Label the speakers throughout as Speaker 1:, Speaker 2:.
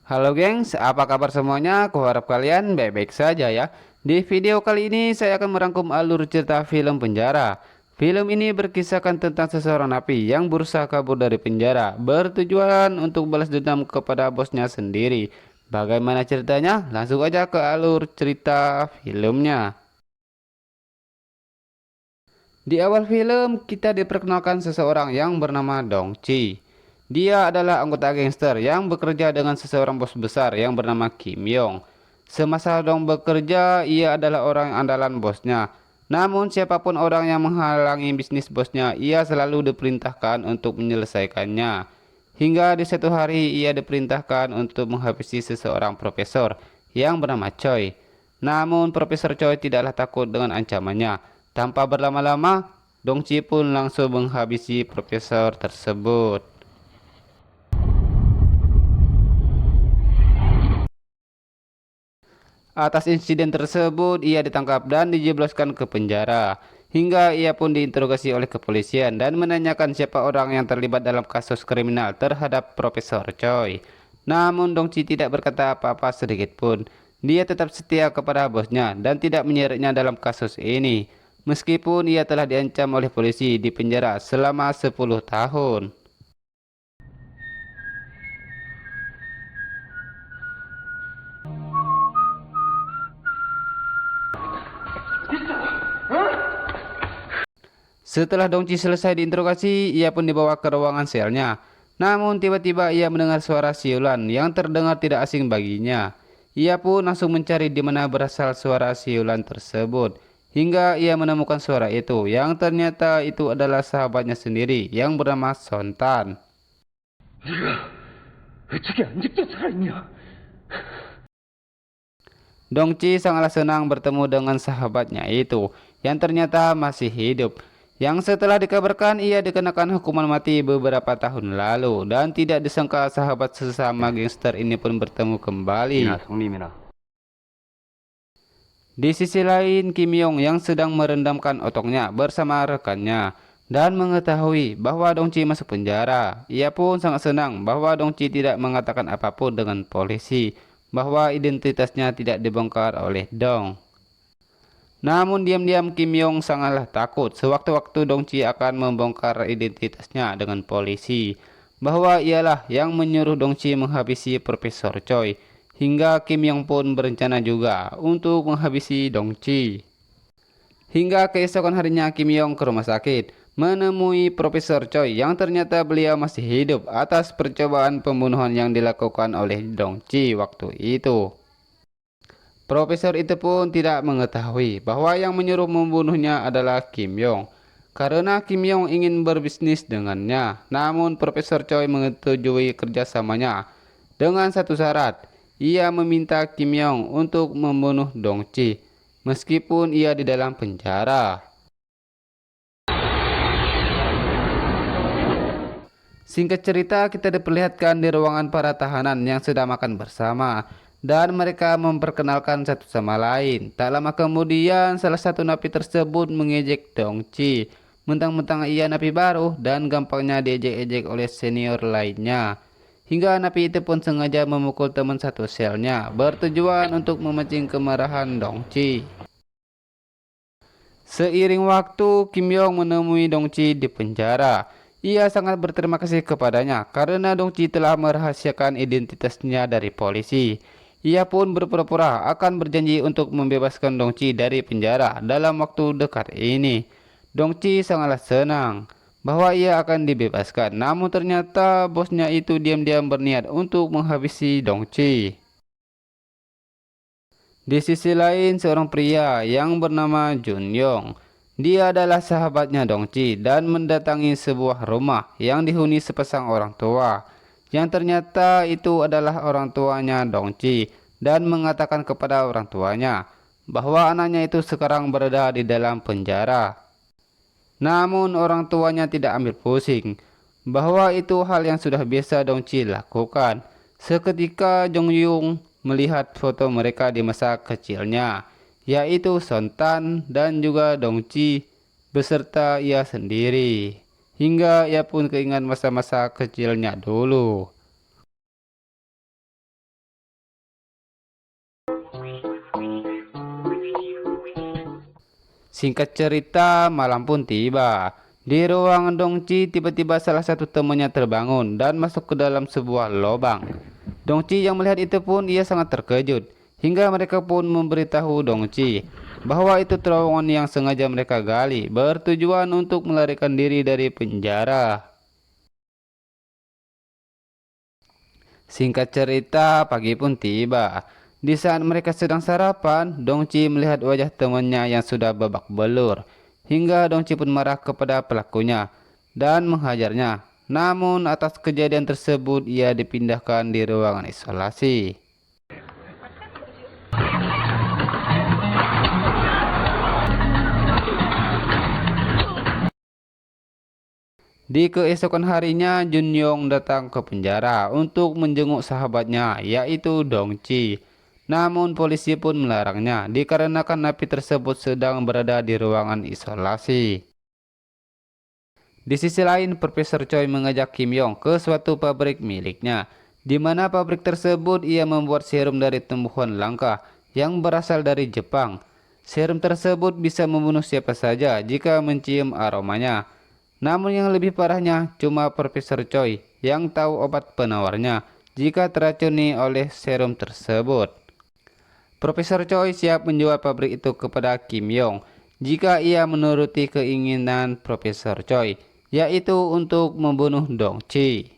Speaker 1: Halo gengs, apa kabar semuanya? Kuharap kalian baik-baik saja ya. Di video kali ini saya akan merangkum alur cerita film Penjara. Film ini berkisahkan tentang seseorang napi yang berusaha kabur dari penjara, bertujuan untuk balas dendam kepada bosnya sendiri. Bagaimana ceritanya? Langsung aja ke alur cerita filmnya. Di awal film, kita diperkenalkan seseorang yang bernama Dong Chi. Dia adalah anggota gangster yang bekerja dengan seseorang bos besar yang bernama Kim Yong. Semasa Dong bekerja, ia adalah orang andalan bosnya. Namun siapapun orang yang menghalangi bisnis bosnya, ia selalu diperintahkan untuk menyelesaikannya. Hingga di satu hari ia diperintahkan untuk menghabisi seseorang profesor yang bernama Choi. Namun Profesor Choi tidaklah takut dengan ancamannya. Tanpa berlama-lama, Dongchi pun langsung menghabisi profesor tersebut. Atas insiden tersebut, ia ditangkap dan dijebloskan ke penjara. Hingga ia pun diinterogasi oleh kepolisian dan menanyakan siapa orang yang terlibat dalam kasus kriminal terhadap Profesor Choi. Namun Dongchi tidak berkata apa-apa sedikit pun. Dia tetap setia kepada bosnya dan tidak menyeretnya dalam kasus ini. Meskipun ia telah diancam oleh polisi di penjara selama 10 tahun. Setelah Dongchi selesai diinterogasi, ia pun dibawa ke ruangan selnya. Namun tiba-tiba ia mendengar suara siulan yang terdengar tidak asing baginya. Ia pun langsung mencari di mana berasal suara siulan tersebut. Hingga ia menemukan suara itu, yang ternyata itu adalah sahabatnya sendiri yang bernama Sontan.
Speaker 2: 네가 어떻게 아직도 살아있냐?
Speaker 1: Dongchi sangatlah senang bertemu dengan sahabatnya itu, yang ternyata masih hidup. Yang setelah dikabarkan ia dikenakan hukuman mati beberapa tahun lalu, dan tidak disangka sahabat sesama gangster ini pun bertemu
Speaker 2: 이나
Speaker 1: kembali.
Speaker 2: 성님이나
Speaker 1: Di sisi lain, Kim Yong yang sedang merendamkan otongnya bersama rekannya dan mengetahui bahwa Dongchi masuk penjara. Ia pun sangat senang bahwa Dongchi tidak mengatakan apapun dengan polisi, bahwa identitasnya tidak dibongkar oleh Dong. Namun diam-diam Kim Yong sangatlah takut sewaktu-waktu Dongchi akan membongkar identitasnya dengan polisi, bahwa ialah yang menyuruh Dongchi menghabisi Profesor Choi. Hingga Kim Yong pun berencana juga untuk menghabisi Dongchi. Hingga keesokan harinya Kim Yong ke rumah sakit menemui Profesor Choi yang ternyata beliau masih hidup atas percobaan pembunuhan yang dilakukan oleh Dongchi waktu itu. Profesor itu pun tidak mengetahui bahwa yang menyuruh membunuhnya adalah Kim Yong. Karena Kim Yong ingin berbisnis dengannya, namun Profesor Choi menyetujui kerjasamanya dengan satu syarat. Ia meminta Kim Yong untuk membunuh Dong Chi, meskipun ia di dalam penjara. Singkat cerita, kita diperlihatkan di ruangan para tahanan yang sedang makan bersama. Dan mereka memperkenalkan satu sama lain. Tak lama kemudian, salah satu napi tersebut mengejek Dongchi. Mentang-mentang ia napi baru dan gampangnya diejek-ejek oleh senior lainnya. Hingga napi itu pun sengaja memukul teman satu selnya, bertujuan untuk memancing kemarahan Dongchi. Seiring waktu, Kim Yong menemui Dongchi di penjara. Ia sangat berterima kasih kepadanya karena Dongchi telah merahasiakan identitasnya dari polisi. Ia pun berpura-pura akan berjanji untuk membebaskan Dongchi dari penjara dalam waktu dekat ini. Dongchi sangatlah senang bahwa ia akan dibebaskan, namun ternyata bosnya itu diam-diam berniat untuk menghabisi Dongchi. Di sisi lain, seorang pria yang bernama Jun Yong. Dia adalah sahabatnya Dongchi dan mendatangi sebuah rumah yang dihuni sepasang orang tua. Yang ternyata itu adalah orang tuanya Dongchi dan mengatakan kepada orang tuanya bahwa anaknya itu sekarang berada di dalam penjara. Namun orang tuanya tidak ambil pusing bahwa itu hal yang sudah biasa Dongchi lakukan. Seketika Jong Yung melihat foto mereka di masa kecilnya, yaitu Sontan dan juga Dongchi beserta ia sendiri. Hingga ia pun keingat masa-masa kecilnya dulu. Singkat cerita, malam pun tiba. Di ruangan Dongci, tiba-tiba salah satu temannya terbangun dan masuk ke dalam sebuah lubang. Dongci yang melihat itu pun ia sangat terkejut. Hingga mereka pun memberitahu Dongci bahwa itu terowongan yang sengaja mereka gali, bertujuan untuk melarikan diri dari penjara. Singkat cerita, pagi pun tiba. Di saat mereka sedang sarapan, Dongci melihat wajah temannya yang sudah babak belur. Hingga Dongci pun marah kepada pelakunya dan menghajarnya. Namun atas kejadian tersebut ia dipindahkan di ruangan isolasi. Di keesokan harinya, Junyong datang ke penjara untuk menjenguk sahabatnya, yaitu Dongci. Namun polisi pun melarangnya dikarenakan napi tersebut sedang berada di ruangan isolasi. Di sisi lain, Profesor Choi mengajak Kim Yong ke suatu pabrik miliknya, di mana pabrik tersebut ia membuat serum dari tumbuhan langka yang berasal dari Jepang. Serum tersebut bisa membunuh siapa saja jika mencium aromanya. Namun yang lebih parahnya, cuma Profesor Choi yang tahu obat penawarnya jika teracuni oleh serum tersebut. Profesor Choi siap menjual pabrik itu kepada Kim Yong jika ia menuruti keinginan Profesor Choi, yaitu untuk membunuh Dongci.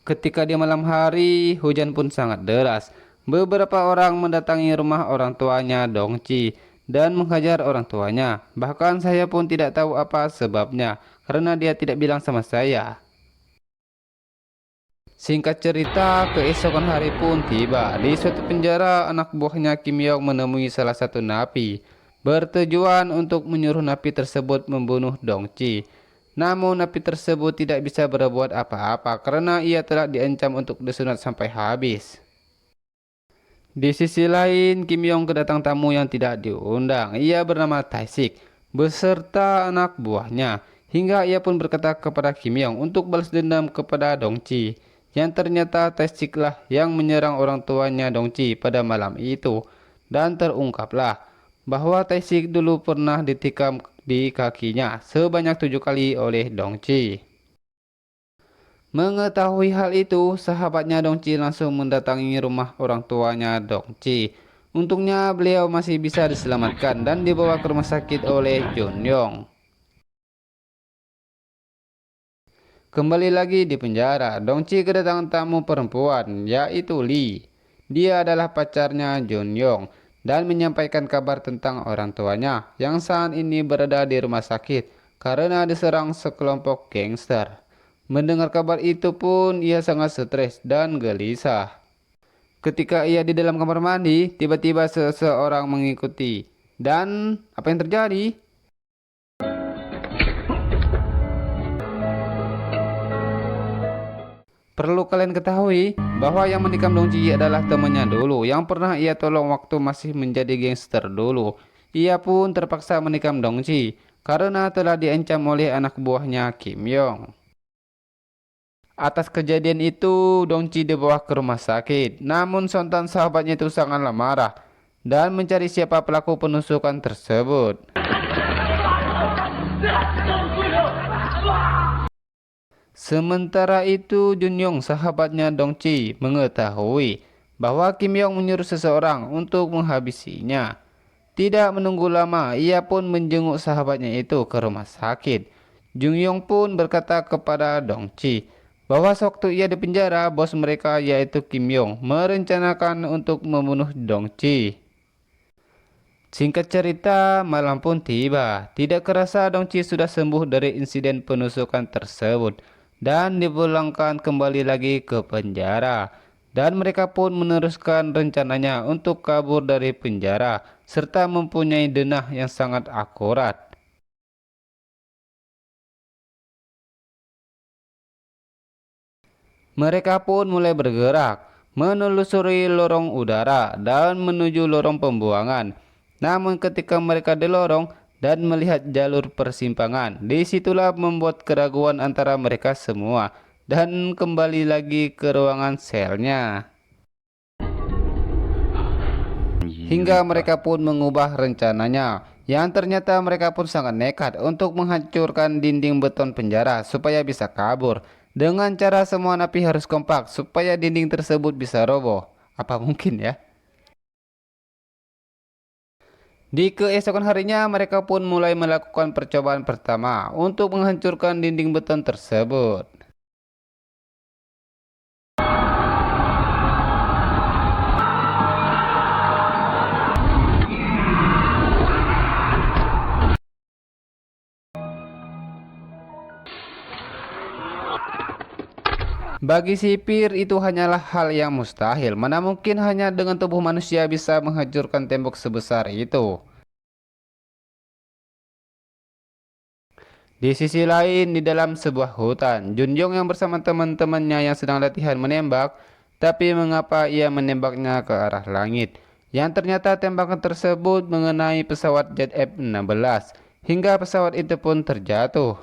Speaker 1: Ketika di malam hari, hujan pun sangat deras. Beberapa orang mendatangi rumah orang tuanya Dongci dan menghajar orang tuanya. Bahkan saya pun tidak tahu apa sebabnya, karena dia tidak bilang sama saya. Singkat cerita, keesokan hari pun tiba. Di suatu penjara, anak buahnya Kim Yong menemui salah satu napi, bertujuan untuk menyuruh napi tersebut membunuh Dongci. Namun napi tersebut tidak bisa berbuat apa-apa karena ia telah diancam untuk disunat sampai habis. Di sisi lain, Kim Yong kedatang tamu yang tidak diundang. Ia bernama Tae-sik beserta anak buahnya. Hingga ia pun berkata kepada Kim Yong untuk balas dendam kepada Dongci. Yang ternyata Tae-sik lah yang menyerang orang tuanya Dongci pada malam itu. Dan terungkaplah bahwa Tae-sik dulu pernah ditikam di kakinya sebanyak 7 kali oleh Dongci. Mengetahui hal itu, sahabatnya Dongci langsung mendatangi rumah orang tuanya Dongci. Untungnya beliau masih bisa diselamatkan dan dibawa ke rumah sakit oleh Junyong. Kembali lagi di penjara, Dongci kedatangan tamu perempuan, yaitu Lee. Dia adalah pacarnya Junyong dan menyampaikan kabar tentang orang tuanya yang saat ini berada di rumah sakit karena diserang sekelompok gangster. Mendengar kabar itu pun ia sangat stres dan gelisah. Ketika ia di dalam kamar mandi, tiba-tiba seseorang mengikuti. Dan apa yang terjadi? Perlu kalian ketahui bahwa yang menikam Dongci adalah temannya dulu yang pernah ia tolong waktu masih menjadi gangster dulu. Ia pun terpaksa menikam Dongci karena telah diancam oleh anak buahnya Kim Yong. Atas kejadian itu, Dongci dibawa ke rumah sakit. Namun sontan sahabatnya itu sangatlah marah dan mencari siapa pelaku penusukan tersebut. Sementara itu, Junyong sahabatnya Dongci mengetahui bahwa Kim Yong menyuruh seseorang untuk menghabisinya. Tidak menunggu lama, ia pun menjenguk sahabatnya itu ke rumah sakit. Junyong pun berkata kepada Dongci bahwa sewaktu ia di penjara, bos mereka yaitu Kim Yong merencanakan untuk membunuh Dongci. Singkat cerita, malam pun tiba. Tidak kerasa Dongci sudah sembuh dari insiden penusukan tersebut dan dipulangkan kembali lagi ke penjara. Dan mereka pun meneruskan rencananya untuk kabur dari penjara serta mempunyai denah yang sangat akurat. Mereka pun mulai bergerak, menelusuri lorong udara dan menuju lorong pembuangan. Namun ketika mereka di lorong dan melihat jalur persimpangan, disitulah membuat keraguan antara mereka semua dan kembali lagi ke ruangan selnya. Hingga mereka pun mengubah rencananya, yang ternyata mereka pun sangat nekat untuk menghancurkan dinding beton penjara supaya bisa kabur. Dengan cara semua napi harus kompak supaya dinding tersebut bisa roboh. Apa mungkin ya? Di keesokan harinya mereka pun mulai melakukan percobaan pertama untuk menghancurkan dinding beton tersebut. Bagi sipir itu hanyalah hal yang mustahil, mana mungkin hanya dengan tubuh manusia bisa menghancurkan tembok sebesar itu. Di sisi lain, di dalam sebuah hutan, Junjong yang bersama teman-temannya yang sedang latihan menembak, tapi mengapa ia menembaknya ke arah langit? Yang ternyata tembakan tersebut mengenai pesawat jet F-16, hingga pesawat itu pun terjatuh.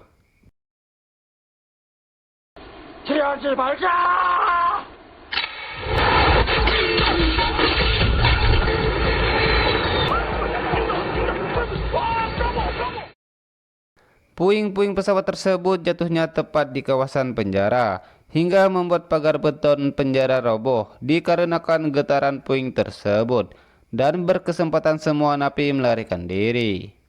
Speaker 1: Puing-puing pesawat tersebut jatuhnya tepat di kawasan penjara, hingga membuat pagar beton penjara roboh dikarenakan getaran puing tersebut, dan berkesempatan semua napi melarikan diri.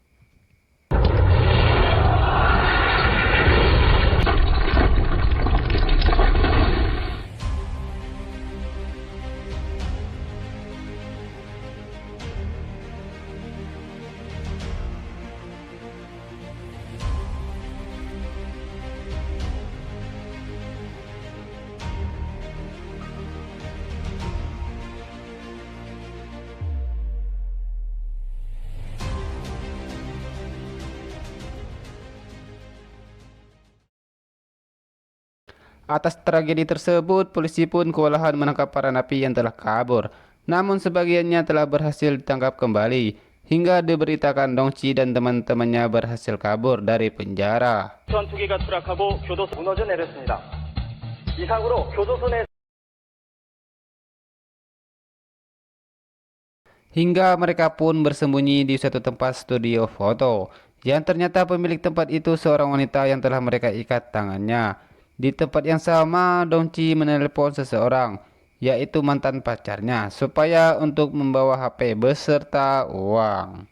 Speaker 1: Atas tragedi tersebut, polisi pun kewalahan menangkap para napi yang telah kabur. Namun sebagiannya telah berhasil ditangkap kembali, hingga diberitakan Dongchi dan teman-temannya berhasil kabur dari penjara.
Speaker 2: 전투기가 추락하고 교도소 무너져 내렸습니다. 이상으로 교도소 내
Speaker 1: Hingga mereka pun bersembunyi di suatu tempat studio foto, yang ternyata pemilik tempat itu seorang wanita yang telah mereka ikat tangannya. Di tempat yang sama, Dongchi menelepon seseorang, yaitu mantan pacarnya, supaya untuk membawa HP beserta uang.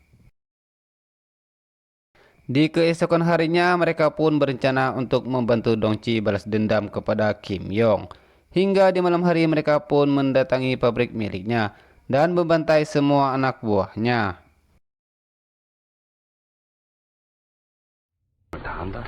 Speaker 1: Di keesokan harinya, mereka pun berencana untuk membantu Dongchi balas dendam kepada Kim Yong. Hingga di malam hari mereka pun mendatangi pabrik miliknya dan membantai semua anak buahnya.
Speaker 2: 당한다.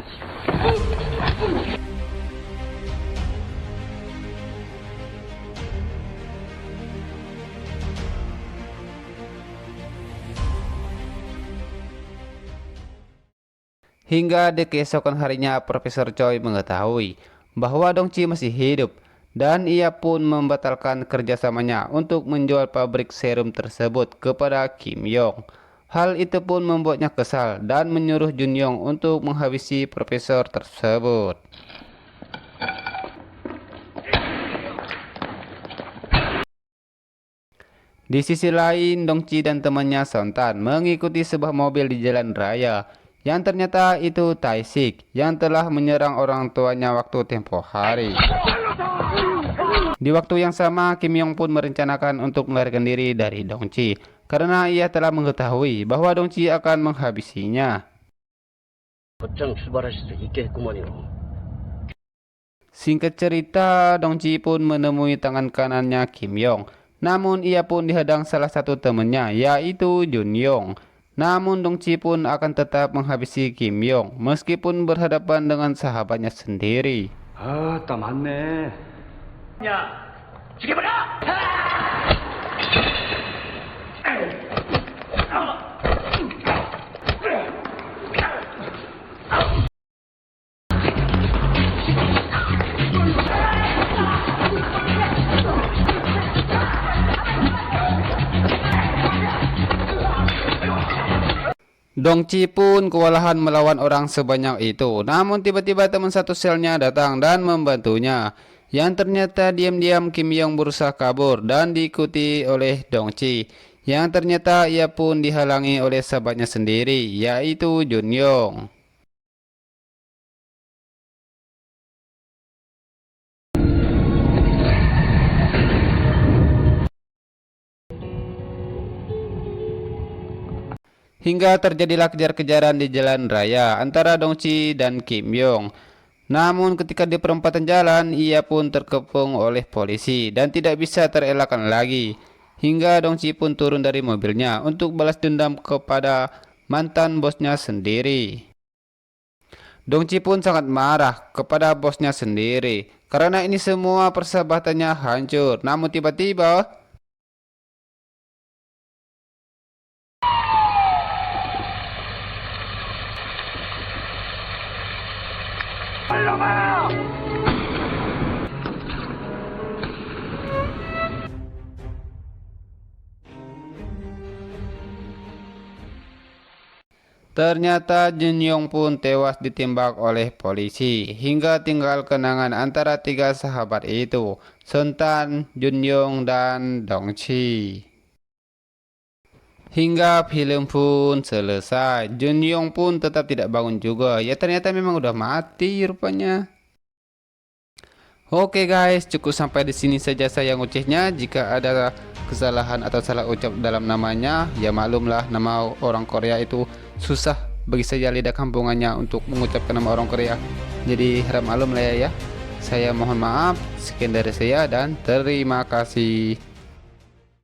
Speaker 1: Hingga di keesokan harinya Profesor Choi mengetahui bahwa Dongchi masih hidup, dan ia pun membatalkan kerjasamanya untuk menjual pabrik serum tersebut kepada Kim Yong. Hal itu pun membuatnya kesal dan menyuruh Jun Yong untuk menghabisi profesor tersebut. Di sisi lain, Dongchi dan temannya Sontan mengikuti sebuah mobil di jalan raya, yang ternyata itu Taisik yang telah menyerang orang tuanya waktu tempo hari. Di waktu yang sama, Kim Yong pun merencanakan untuk melarikan diri dari Dongchi, karena ia telah mengetahui bahwa Dongchi akan menghabisinya.
Speaker 2: 곧장 출발하실 수 있게 했구먼요.
Speaker 1: Singkat cerita, Dongchi pun menemui tangan kanannya Kim Yong. Namun ia pun dihadang salah satu temannya, yaitu Jun Yong. Namun Dongchi pun akan tetap menghabisi Kim Yong meskipun berhadapan dengan sahabatnya sendiri.
Speaker 2: 아따 맞네. 야, 죽여버려!
Speaker 1: Dongchi pun kewalahan melawan orang sebanyak itu. Namun tiba-tiba teman satu selnya datang dan membantunya. Yang ternyata diam-diam Kim Yong berusaha kabur dan diikuti oleh Dongchi. yang ternyata ia pun dihalangi oleh sahabatnya sendiri, yaitu Junyong. Hingga terjadilah kejar-kejaran di jalan raya antara Dongchi dan Kim Yong. Namun ketika di perempatan jalan, ia pun terkepung oleh polisi dan tidak bisa terelakkan lagi. Hingga Dongchi pun turun dari mobilnya untuk balas dendam kepada mantan bosnya sendiri. Dongchi pun sangat marah kepada bosnya sendiri karena ini semua persahabatannya hancur. Namun tiba-tiba ternyata Junyong pun tewas ditembak oleh polisi, hingga tinggal kenangan antara tiga sahabat itu, Sontan, Junyong, dan Dongchi. Hingga film pun selesai, Junyong pun tetap tidak bangun juga. Ya ternyata memang udah mati rupanya. Oke guys, cukup sampai di sini saja saya ngocehnya. Jika ada kesalahan atau salah ucap dalam namanya, ya maklumlah nama orang Korea itu susah bagi saya lidah kampungannya untuk mengucapkan nama orang Korea. Jadi harap maklum lah ya. Saya mohon maaf. Sekian dari saya dan terima kasih.